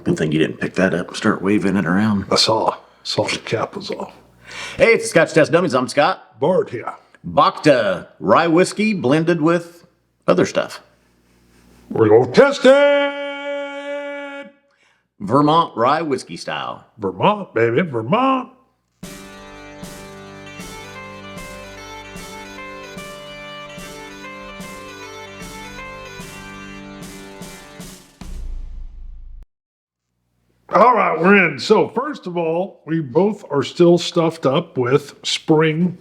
Good thing you didn't pick that up and start waving it around. I saw the cap was off. Hey, it's the Scotch Test Dummies. I'm Scott. Bart here. Bhakta rye whiskey blended with other stuff. We're going to test it. Vermont rye whiskey style. Vermont, baby, Vermont. All right, we're in. So first of all, we both are still stuffed up with spring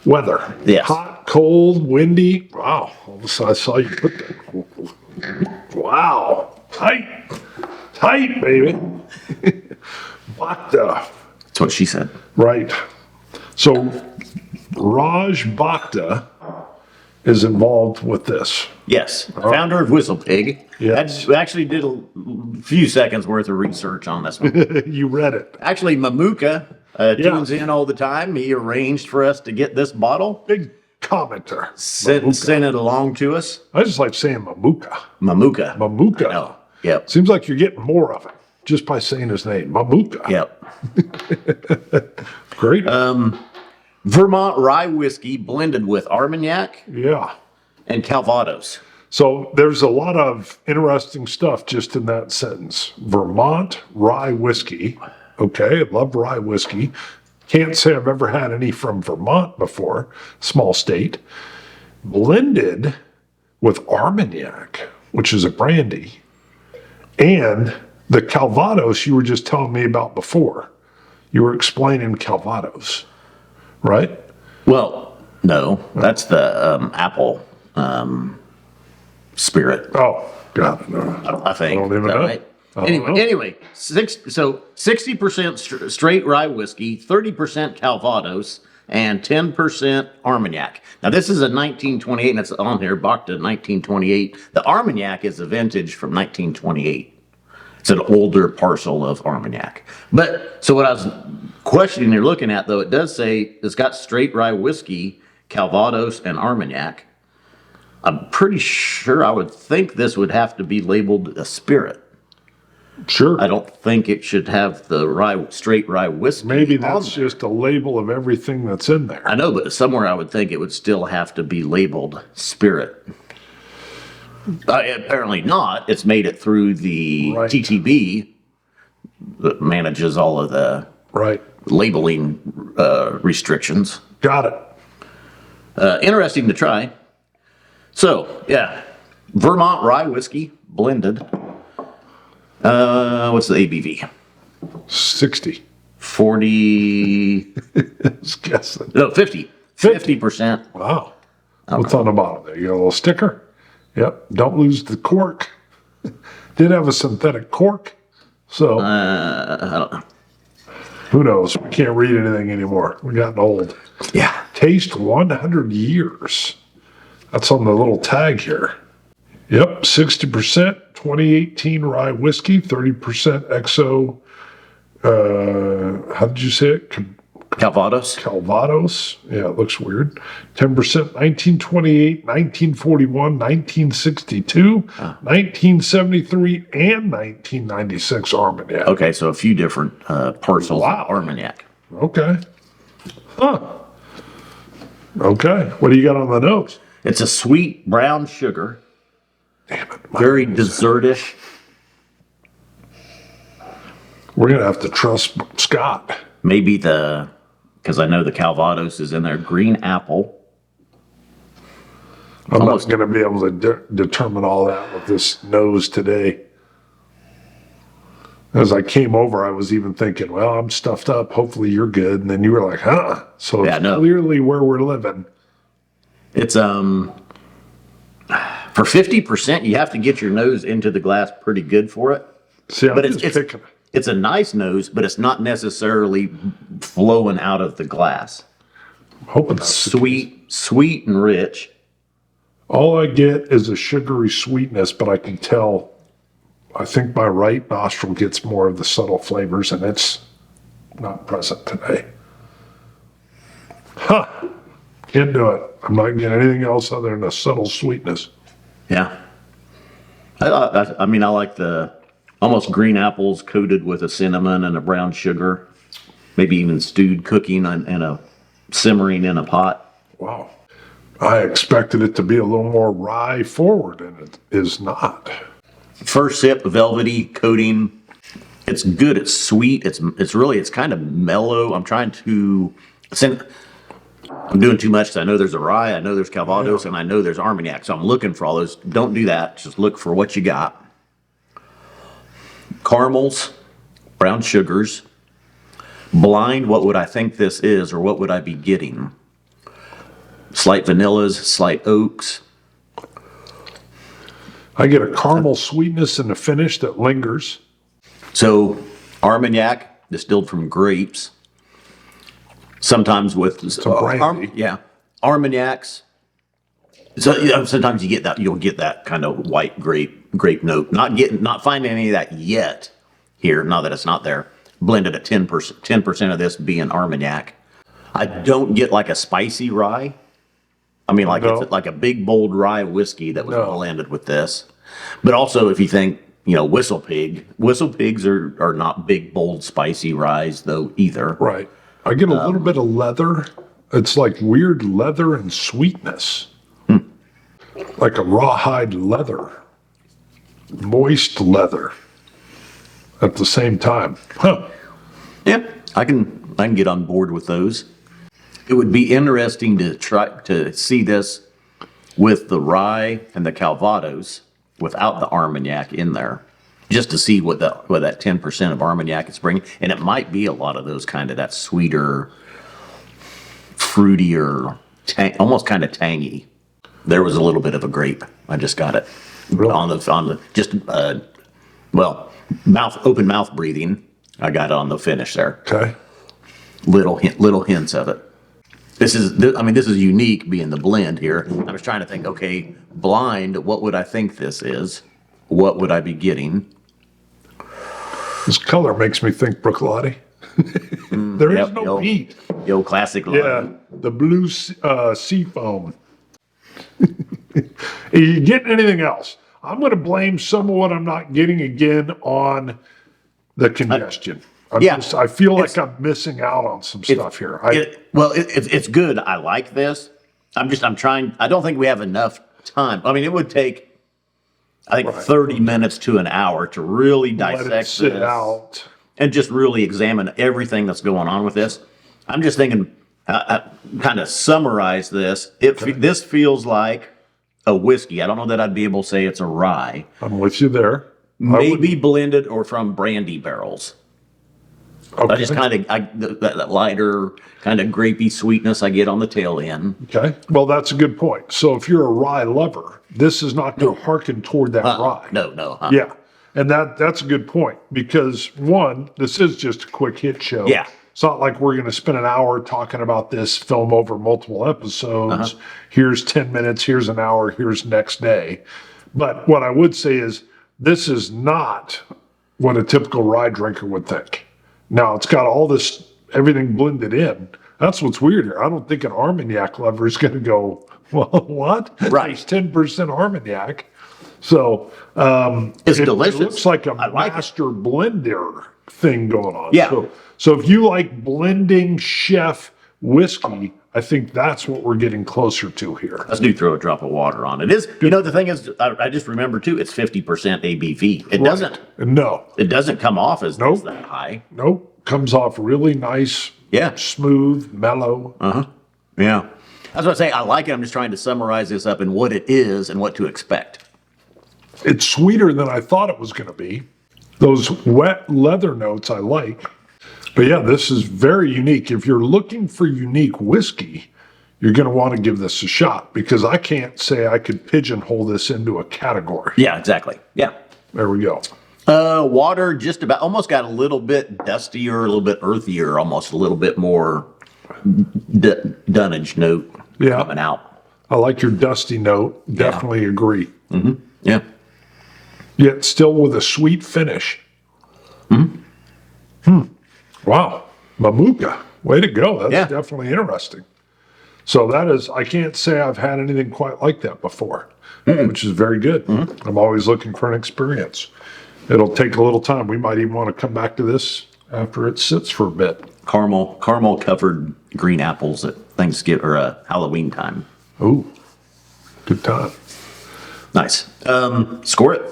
weather. Yes. Hot, cold, windy. Wow. All of a sudden I saw you put that. Wow. Tight, baby. Bhakta. That's what she said. Right. So Raj Bhakta is involved with this. Yes. Founder of Whistle Pig. Yes. I actually did a few seconds worth of research on this one. You read it. Actually, Mamuka tunes in all the time. He arranged for us to get this bottle. Big commenter. Sent it along to us. I just like saying Mamuka. Mamuka. Mamuka. Oh, yep. Seems like you're getting more of it just by saying his name. Mamuka. Yep. Great. Vermont rye whiskey blended with Armagnac Yeah. and Calvados. So there's a lot of interesting stuff just in that sentence. Vermont rye whiskey. Okay, I love rye whiskey. Can't say I've ever had any from Vermont before. Small state. Blended with Armagnac, which is a brandy. And the Calvados you were just telling me about before. You were explaining Calvados, right? Well, no, that's the apple spirit, Oh, got it. No. I think. I don't even Is that know. right? I don't know. Anyway, 60% straight rye whiskey, 30% Calvados, and 10% Armagnac. Now, this is a 1928, and it's on here, Bhakta 1928. The Armagnac is a vintage from 1928. It's an older parcel of Armagnac. But, so what I was questioning you're looking at, though, it does say it's got straight rye whiskey, Calvados, and Armagnac. I'm pretty sure I would think this would have to be labeled a spirit. Sure. I don't think it should have the straight rye whiskey. Maybe on that's there. just a label of everything that's in there. I know, but somewhere I would think it would still have to be labeled spirit. Apparently not. It's made it through the Right. TTB that manages all of the Right. labeling restrictions. Got it. Interesting to try. So, yeah, Vermont rye whiskey blended. What's the ABV? 60. 40. Just guessing. No, 50. 50%. Wow. What's on the bottom there? You got a little sticker? Yep. Don't lose the cork. Did have a synthetic cork. So I don't know. who knows? We can't read anything anymore. We've gotten old. Yeah. Taste 100 years. That's on the little tag here. Yep, 60% 2018 rye whiskey, 30% XO. How did you say it? Calvados. Calvados. Yeah, it looks weird. 10% 1928, 1941, 1962, 1973, and 1996 Armagnac. Okay, so a few different parcels Wow. of Armagnac. Okay. Huh. Okay. What do you got on the nose? It's a sweet brown sugar, Damn it. very dessertish. We're going to have to trust Scott. Maybe because I know the Calvados is in there, green apple. I'm Almost. not going to be able to determine all that with this nose today. As I came over, I was even thinking, well, I'm stuffed up. Hopefully you're good. And then you were like, huh? So Yeah, it's no. clearly where we're living. It's for 50%, you have to get your nose into the glass pretty good for it. See, I'm But just picking. it's a nice nose, but it's not necessarily flowing out of the glass. I'm hoping that's Sweet and rich. all I get is a sugary sweetness, but I can tell. I think my right nostril gets more of the subtle flavors, and it's not present today. Huh. Can't do it. I'm not getting anything else other than a subtle sweetness. Yeah. I mean, I like the almost green apples coated with a cinnamon and a brown sugar, maybe even stewed cooking and a simmering in a pot. Wow. I expected it to be a little more rye forward, and it is not. First sip, velvety coating. It's good. It's sweet. It's kind of mellow. I'm doing too much because I know there's a rye, I know there's Calvados, and I know there's Armagnac. So I'm looking for all those. Don't do that. Just look for what you got. Caramels, brown sugars. Blind, what would I think this is, or what would I be getting? Slight vanillas, slight oaks. I get a caramel sweetness in the finish that lingers. So Armagnac, distilled from grapes. Sometimes with brandy. Armagnacs. So sometimes you'll get that kind of white grape note. Not finding any of that yet here. Now that it's not there. Blended at 10%. 10% of this being Armagnac. I don't get like a spicy rye. I mean, it's like a big bold rye whiskey that was blended with this. But also, if you think, whistle pigs are not big bold spicy ryes though either. Right. I get a little bit of leather. It's like weird leather and sweetness. Like a rawhide leather. Moist leather. At the same time. Huh. Yeah, I can get on board with those. It would be interesting to try to see this with the rye and the Calvados without the Armagnac in there, just to see what that 10% of Armagnac is bringing. And it might be a lot of those kind of that sweeter, fruitier, almost kind of tangy. There was a little bit of a grape. I just got it Really? on the just open mouth breathing. I got it on the finish there. Okay. Little hints of it. This is unique being the blend here. I was trying to think, okay, blind, what would I think this is? What would I be getting? This color makes me think Brooklotti. There is no peat. The old classic line. Yeah, the blue sea foam. Are you getting anything else? I'm going to blame some of what I'm not getting again on the congestion. I feel like I'm missing out on some stuff here. It's good. I like this. I'm trying. I don't think we have enough time. I mean, it would take, I think, 30 minutes to an hour to really dissect Let it sit this out. and just really examine everything that's going on with this. I'm just thinking, kind of summarize this. This feels like a whiskey. I don't know that I'd be able to say it's a rye. I'm with you there. Maybe blended or from brandy barrels. Okay. I just that lighter, kind of grapey sweetness I get on the tail end. Okay. Well, that's a good point. So if you're a rye lover, this is not going to hearken toward that rye. No. Yeah. And that's a good point because one, this is just a quick hit show. Yeah. It's not like we're going to spend an hour talking about this film over multiple episodes. Here's 10 minutes, here's an hour, here's next day. But what I would say is this is not what a typical rye drinker would think. Now, it's got all this, everything blended in. That's what's weird here. I don't think an Armagnac lover is going to go, well, what? Right. There's 10% Armagnac. So It's delicious. It looks like a like master blender thing going on. Yeah. So if you like blending chef whiskey, I think that's what we're getting closer to here. Let's throw a drop of water on it. The thing is, I just remember too, it's 50% ABV. It doesn't come off as that high. Nope. Comes off really nice, smooth, mellow. Yeah. That's what I say. I like it. I'm just trying to summarize this up and what it is and what to expect. It's sweeter than I thought it was going to be. Those wet leather notes I like. But yeah, this is very unique. If you're looking for unique whiskey, you're going to want to give this a shot because I can't say I could pigeonhole this into a category. Yeah, exactly. Yeah. There we go. Water just about, almost got a little bit dustier, a little bit earthier, almost a little bit more dunnage note coming out. I like your dusty note. Definitely agree. Mm-hmm. Yeah. Yet still with a sweet finish. Wow. Mamuka. Way to go. That's definitely interesting. So that is, I can't say I've had anything quite like that before, which is very good. I'm always looking for an experience. It'll take a little time. We might even want to come back to this after it sits for a bit. Caramel covered green apples at Thanksgiving or Halloween time. Ooh, good time. Nice. Score it.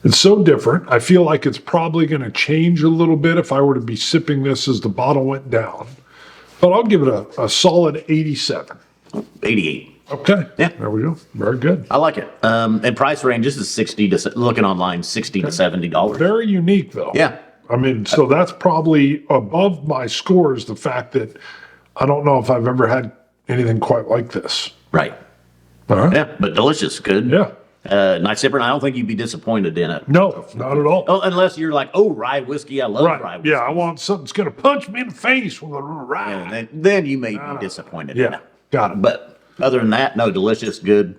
It's so different. I feel like it's probably going to change a little bit if I were to be sipping this as the bottle went down. But I'll give it a solid 87. 88. Okay. Yeah. There we go. Very good. I like it. And price range, this is 60 to, looking online, 60 to $70. Very unique, though. Yeah. I mean, so that's probably above my scores, the fact that I don't know if I've ever had anything quite like this. Right. All right. Yeah, but delicious. Good. Yeah. Nice sipper, and I don't think you'd be disappointed in it. No, not at all. Oh, unless you're like, oh, rye whiskey. I love rye Right. whiskey. Yeah, I want something that's going to punch me in the face with a rye. And then you may be disappointed in Yeah. it. Got it. But other than that, no, delicious, good.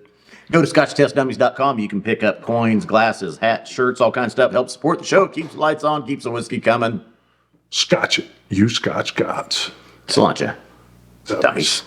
Go to ScotchTestDummies.com. You can pick up coins, glasses, hats, shirts, all kinds of stuff. Help support the show. Keeps the lights on. Keeps the whiskey coming. Scotch it. You Scotch gods. Cilantro. Dummies.